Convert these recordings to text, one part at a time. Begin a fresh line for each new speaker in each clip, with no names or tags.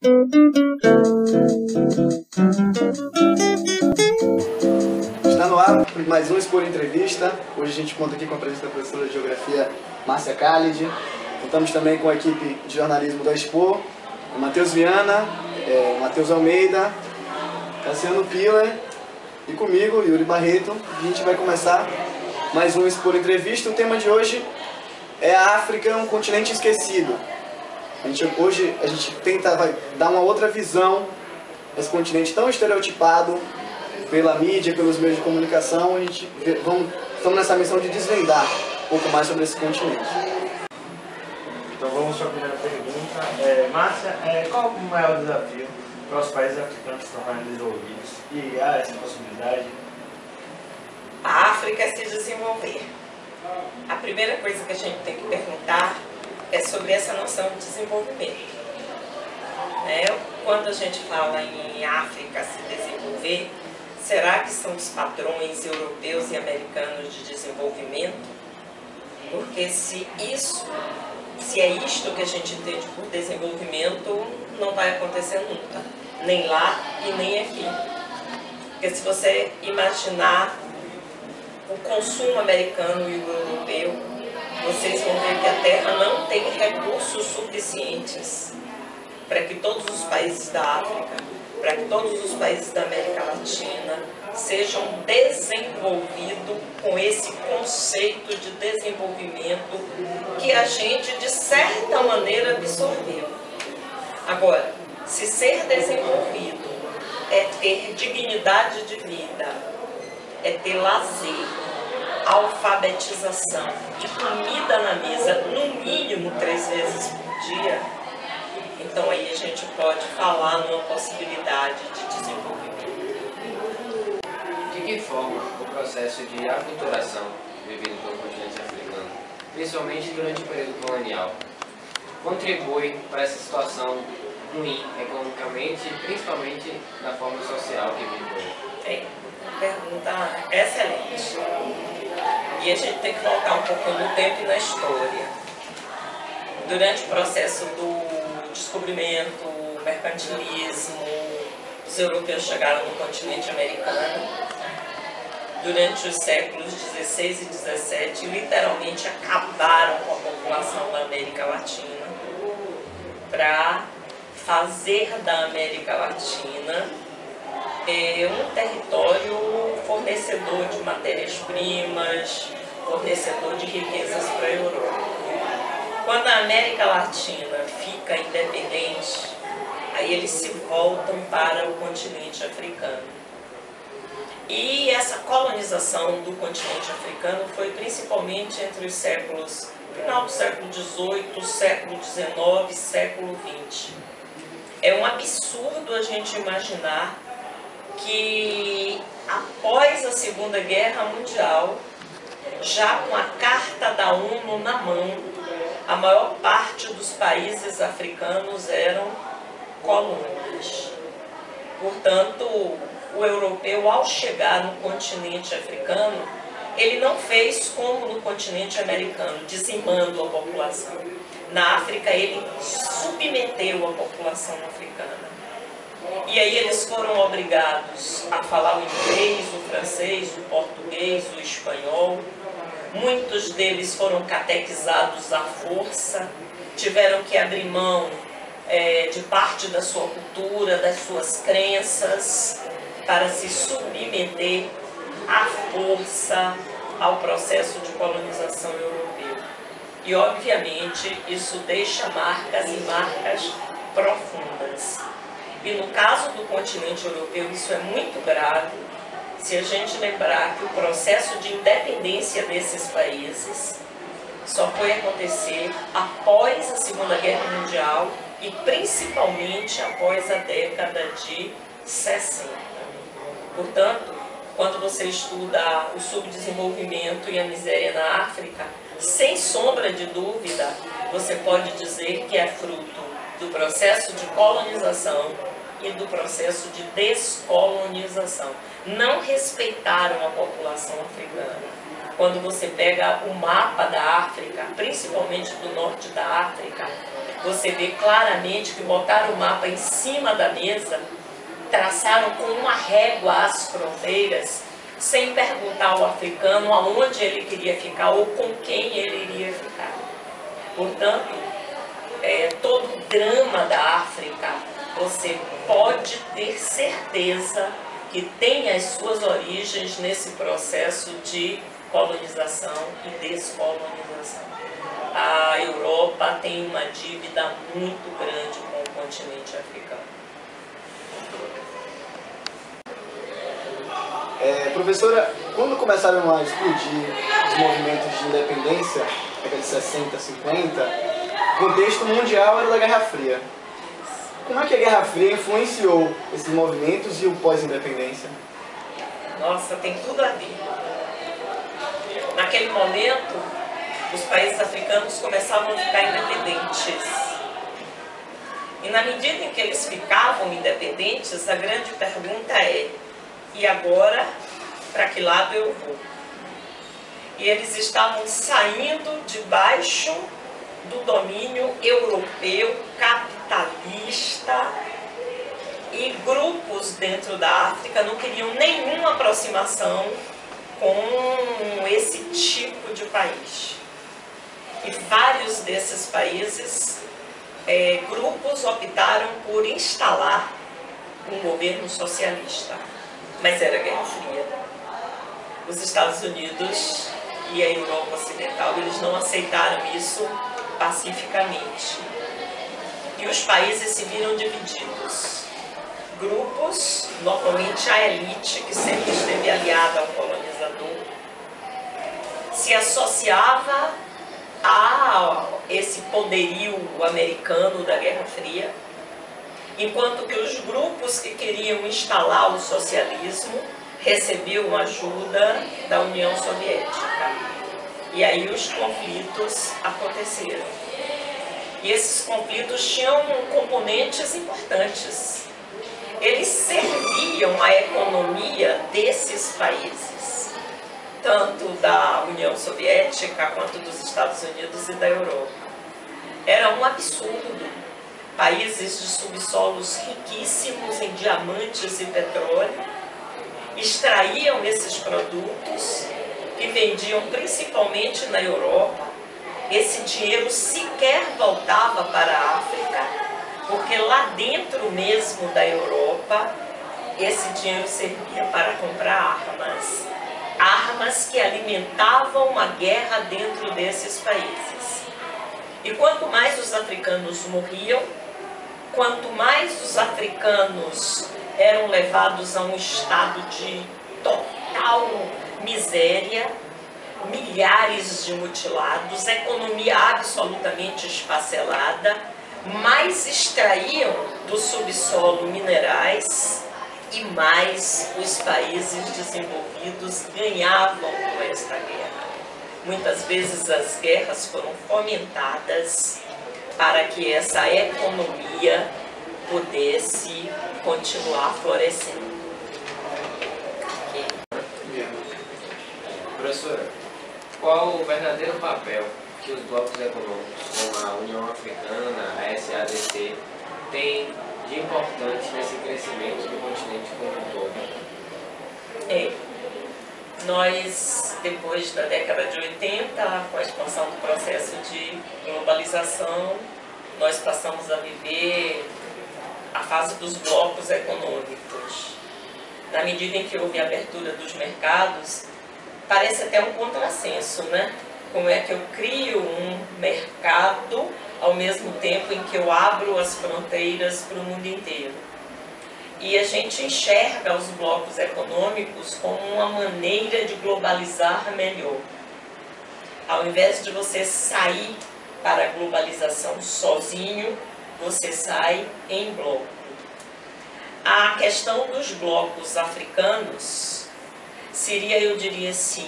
Está no ar mais um Expor Entrevista. Hoje a gente conta aqui com a presença da professora de Geografia Márcia Khalid. Contamos também com a equipe de jornalismo da Expor, o Matheus Viana, o Matheus Almeida, Cassiano Piller e comigo, Yuri Barreto. A gente vai começar mais um Expor Entrevista. O tema de hoje é a África, um continente esquecido. Hoje a gente vai dar uma outra visão desse continente tão estereotipado pela mídia, pelos meios de comunicação. Estamos nessa missão de desvendar um pouco mais sobre esse continente.
Então vamos para a primeira pergunta. Márcia, qual o maior desafio para os países africanos se tornarem desenvolvidos? E há essa possibilidade?
A África se desenvolver. A primeira coisa que a gente tem que perguntar é sobre essa noção de desenvolvimento. Quando a gente fala em África se desenvolver, será que são os padrões europeus e americanos de desenvolvimento? Porque se é isto que a gente entende por desenvolvimento, não vai acontecer nunca, nem lá e nem aqui. Porque se você imaginar o consumo americano e o europeu, vocês vão ver que a Terra não tem recursos suficientes para que todos os países da África, para que todos os países da América Latina sejam desenvolvidos com esse conceito de desenvolvimento que a gente, de certa maneira, absorveu. Agora, se ser desenvolvido é ter dignidade de vida, é ter lazer, alfabetização e comida na mesa, no mínimo 3 vezes por dia, então aí a gente pode falar numa possibilidade de desenvolvimento.
De que forma o processo de aculturação vivido pelo continente africano, principalmente durante o período colonial, contribui para essa situação ruim economicamente e principalmente na forma social que vive hoje?
Pergunta excelente. E a gente tem que voltar um pouco no tempo e na história. Durante o processo do descobrimento, mercantilismo, os europeus chegaram no continente americano. Durante os séculos XVI e XVII, literalmente acabaram com a população da América Latina para fazer da América Latina um território fornecedor de matérias-primas, fornecedor de riquezas para a Europa. Quando a América Latina fica independente, aí eles se voltam para o continente africano. E essa colonização do continente africano foi principalmente entre os séculos, final do século XVIII, século XIX, século XX. É um absurdo a gente imaginar que após a Segunda Guerra Mundial, já com a Carta da ONU na mão, a maior parte dos países africanos eram colônias. Portanto, o europeu, ao chegar no continente africano, ele não fez como no continente americano, dizimando a população. Na África, ele submeteu a população africana. E aí eles foram obrigados a falar o inglês, o francês, o português, o espanhol. Muitos deles foram catequizados à força, tiveram que abrir mão de parte da sua cultura, das suas crenças, para se submeter à força ao processo de colonização europeu. E, obviamente, isso deixa marcas e marcas profundas. E no caso do continente europeu, isso é muito grave, se a gente lembrar que o processo de independência desses países só foi acontecer após a Segunda Guerra Mundial e principalmente após a década de 60. Portanto, quando você estuda o subdesenvolvimento e a miséria na África, sem sombra de dúvida, você pode dizer que é fruto do processo de colonização e do processo de descolonização. Não respeitaram a população africana. Quando você pega o mapa da África, principalmente do norte da África, você vê claramente que botaram o mapa em cima da mesa, traçaram com uma régua as fronteiras, sem perguntar ao africano aonde ele queria ficar ou com quem ele iria ficar. Portanto, todo o drama da África, você pode ter certeza que tem as suas origens nesse processo de colonização e descolonização. A Europa tem uma dívida muito grande com o continente africano.
Professora, quando começaram a explodir os movimentos de independência, década de 60, 50, o contexto mundial era da Guerra Fria. Como é que a Guerra Fria influenciou esses movimentos e o pós-independência?
Nossa, tem tudo a ver. Naquele momento, os países africanos começavam a ficar independentes. E na medida em que eles ficavam independentes, a grande pergunta é: e agora, para que lado eu vou? E eles estavam saindo debaixo do domínio europeu, capitalista, e grupos dentro da África não queriam nenhuma aproximação com esse tipo de país. E vários desses países, grupos optaram por instalar um governo socialista. Mas era Guerra Fria. Os Estados Unidos e a Europa Ocidental, eles não aceitaram isso pacificamente. E os países se viram divididos. Grupos, normalmente a elite, que sempre esteve aliada ao colonizador, se associava a esse poderio americano da Guerra Fria, enquanto que os grupos que queriam instalar o socialismo recebiam ajuda da União Soviética. E aí os conflitos aconteceram. E esses conflitos tinham componentes importantes. Eles serviam à economia desses países, tanto da União Soviética quanto dos Estados Unidos e da Europa. Era um absurdo. Países de subsolos riquíssimos em diamantes e petróleo extraíam esses produtos e vendiam principalmente na Europa. Esse dinheiro sequer voltava para a África, porque lá dentro mesmo da Europa, esse dinheiro servia para comprar armas. Armas que alimentavam uma guerra dentro desses países. E quanto mais os africanos morriam, quanto mais os africanos eram levados a um estado de total miséria, milhares de mutilados, economia absolutamente esfacelada, mais extraíam do subsolo minerais e mais os países desenvolvidos ganhavam com esta guerra. Muitas vezes as guerras foram fomentadas para que essa economia pudesse continuar florescendo.
Professora, qual o verdadeiro papel que os blocos econômicos, como a União Africana, a SADC, têm de importante nesse crescimento do continente como um todo?
Nós, depois da década de 80, com a expansão do processo de globalização, nós passamos a viver a fase dos blocos econômicos. Na medida em que houve a abertura dos mercados, parece até um contrassenso, né? Como é que eu crio um mercado ao mesmo tempo em que eu abro as fronteiras para o mundo inteiro? E a gente enxerga os blocos econômicos como uma maneira de globalizar melhor. Ao invés de você sair para a globalização sozinho, você sai em bloco. A questão dos blocos africanos seria, eu diria assim,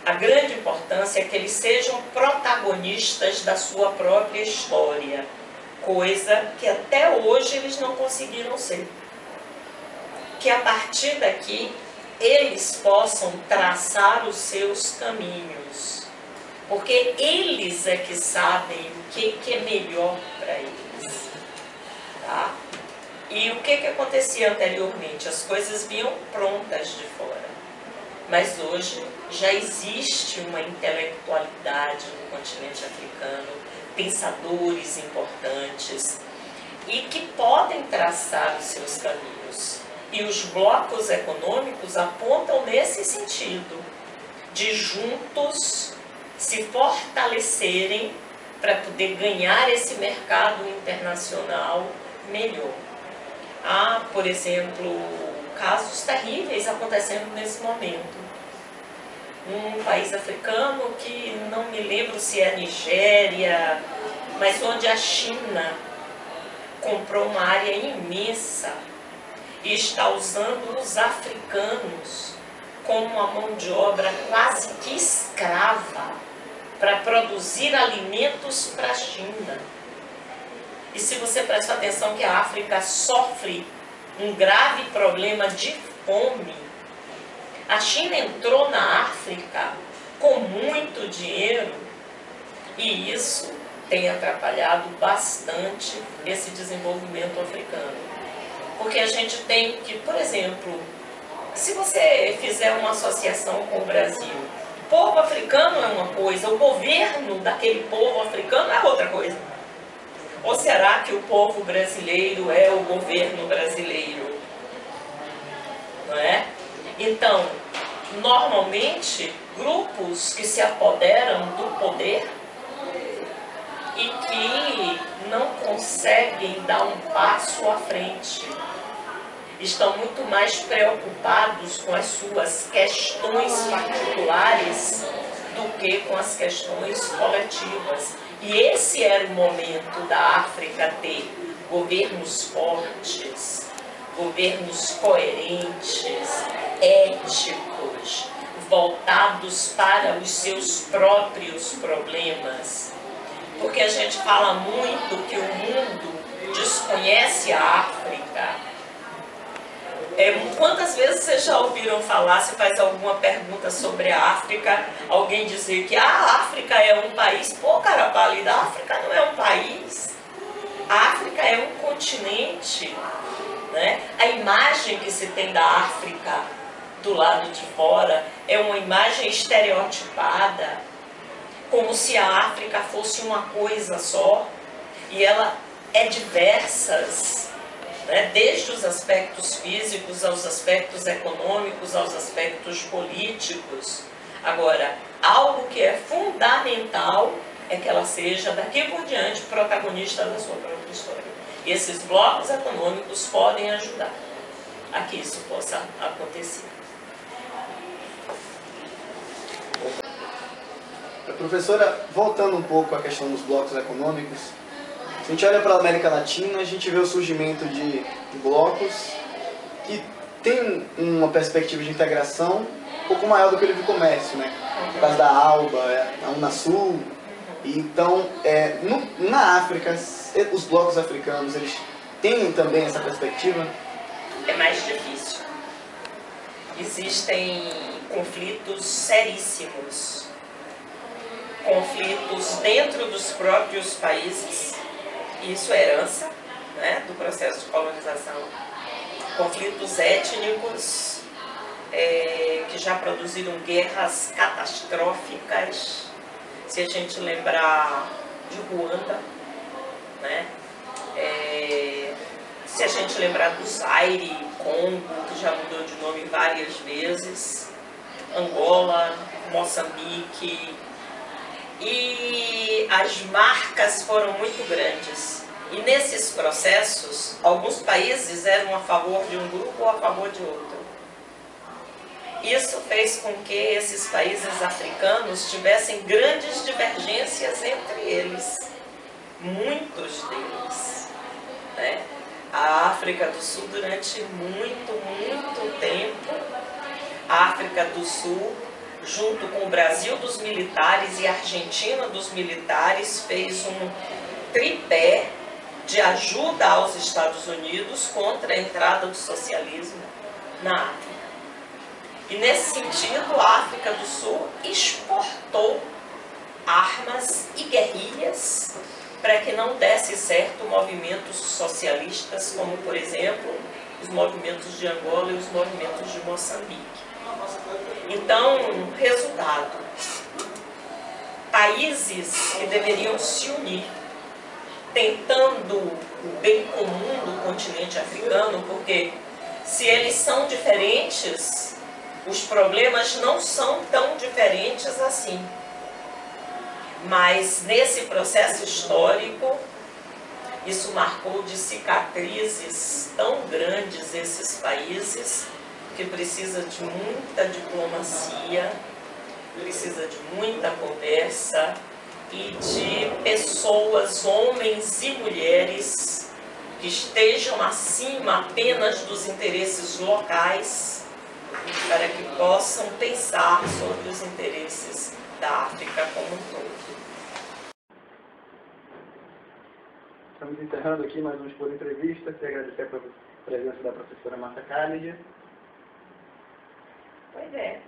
a grande importância é que eles sejam protagonistas da sua própria história, coisa que até hoje eles não conseguiram ser. Que a partir daqui eles possam traçar os seus caminhos. porque eles é que sabem o que é melhor para eles. Tá? E o que acontecia anteriormente? As coisas vinham prontas de fora. Mas hoje já existe uma intelectualidade no continente africano, pensadores importantes, e que podem traçar os seus caminhos. E os blocos econômicos apontam nesse sentido, de juntos se fortalecerem para poder ganhar esse mercado internacional melhor. Há, por exemplo, casos terríveis acontecendo nesse momento. Um país africano que não me lembro se é a Nigéria, mas onde a China comprou uma área imensa e está usando os africanos como uma mão de obra quase que escrava para produzir alimentos para a China. E se você prestar atenção que a África sofre um grave problema de fome, a China entrou na África com muito dinheiro e isso tem atrapalhado bastante esse desenvolvimento africano. Porque a gente tem que, por exemplo, se você fizer uma associação com o Brasil, o povo africano é uma coisa, o governo daquele povo africano é outra coisa. Ou será que o povo brasileiro é o governo brasileiro? Não é? Então, normalmente, grupos que se apoderam do poder e que não conseguem dar um passo à frente, estão muito mais preocupados com as suas questões particulares do que com as questões coletivas. E esse era o momento da África ter governos fortes, governos coerentes, éticos, voltados para os seus próprios problemas. Porque a gente fala muito que o mundo desconhece a África. Quantas vezes vocês já ouviram falar, se faz alguma pergunta sobre a África, alguém dizer que a África é um país? Pô, cara pálida, a África não é um país. A África é um continente. Né? A imagem que se tem da África do lado de fora é uma imagem estereotipada, como se a África fosse uma coisa só, e ela é diversas. Né? Desde os aspectos físicos, aos aspectos econômicos, aos aspectos políticos. Agora, algo que é fundamental é que ela seja, daqui por diante, protagonista da sua própria história. E esses blocos econômicos podem ajudar a que isso possa acontecer.
Professora, voltando um pouco à questão dos blocos econômicos, se a gente olha para a América Latina, a gente vê o surgimento de blocos que tem uma perspectiva de integração um pouco maior do que o livre comércio, né? Por causa da ALBA, a Unasul. Então, na África, os blocos africanos, eles têm também essa perspectiva?
É mais difícil. Existem conflitos seríssimos. Conflitos dentro dos próprios países. Isso é herança, né, do processo de colonização. Conflitos étnicos que já produziram guerras catastróficas. Se a gente lembrar de Ruanda, né, se a gente lembrar do Zaire, Congo, que já mudou de nome várias vezes, Angola, Moçambique, e as marcas foram muito grandes. E nesses processos, alguns países eram a favor de um grupo ou a favor de outro. Isso fez com que esses países africanos tivessem grandes divergências entre eles. Muitos deles. Né? A África do Sul, durante muito tempo, a África do Sul, junto com o Brasil dos militares e a Argentina dos militares, fez um tripé de ajuda aos Estados Unidos contra a entrada do socialismo na África. E nesse sentido, a África do Sul exportou armas e guerrilhas para que não desse certo movimentos socialistas, como, por exemplo, os movimentos de Angola e os movimentos de Moçambique. Então, resultado, países que deveriam se unir, tentando o bem comum do continente africano, porque se eles são diferentes, os problemas não são tão diferentes assim. Mas nesse processo histórico, isso marcou de cicatrizes tão grandes esses países, que precisa de muita diplomacia, precisa de muita conversa e de pessoas, homens e mulheres, que estejam acima apenas dos interesses locais, para que possam pensar sobre os interesses da África como um todo.
Estamos encerrando aqui mais um Expo Entrevista. Quero agradecer a presença da professora Márcia Khalid.
Pois é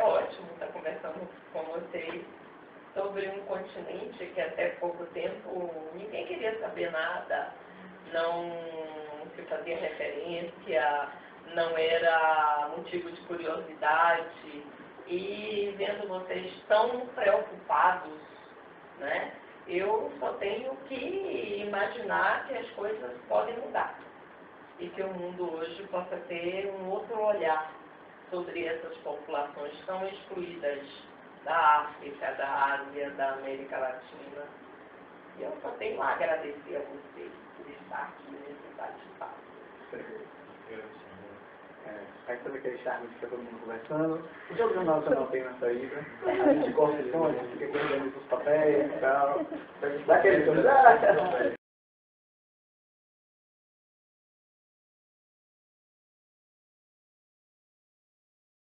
ótimo estar conversando com vocês sobre um continente que até pouco tempo ninguém queria saber nada, não se fazia referência, não era motivo de curiosidade, e vendo vocês tão preocupados, né, eu só tenho que imaginar que as coisas podem mudar e que o mundo hoje possa ter um outro olhar sobre essas populações tão excluídas da África, da Ásia, da América Latina. E eu só tenho a agradecer a vocês por estar aqui nesse bate-papo.
Aí sabe aquele charme que fica todo mundo conversando. O Jornal Nacional tem na saída. A gente corta o som, a gente fica guardando os papéis e tal. Dá aquele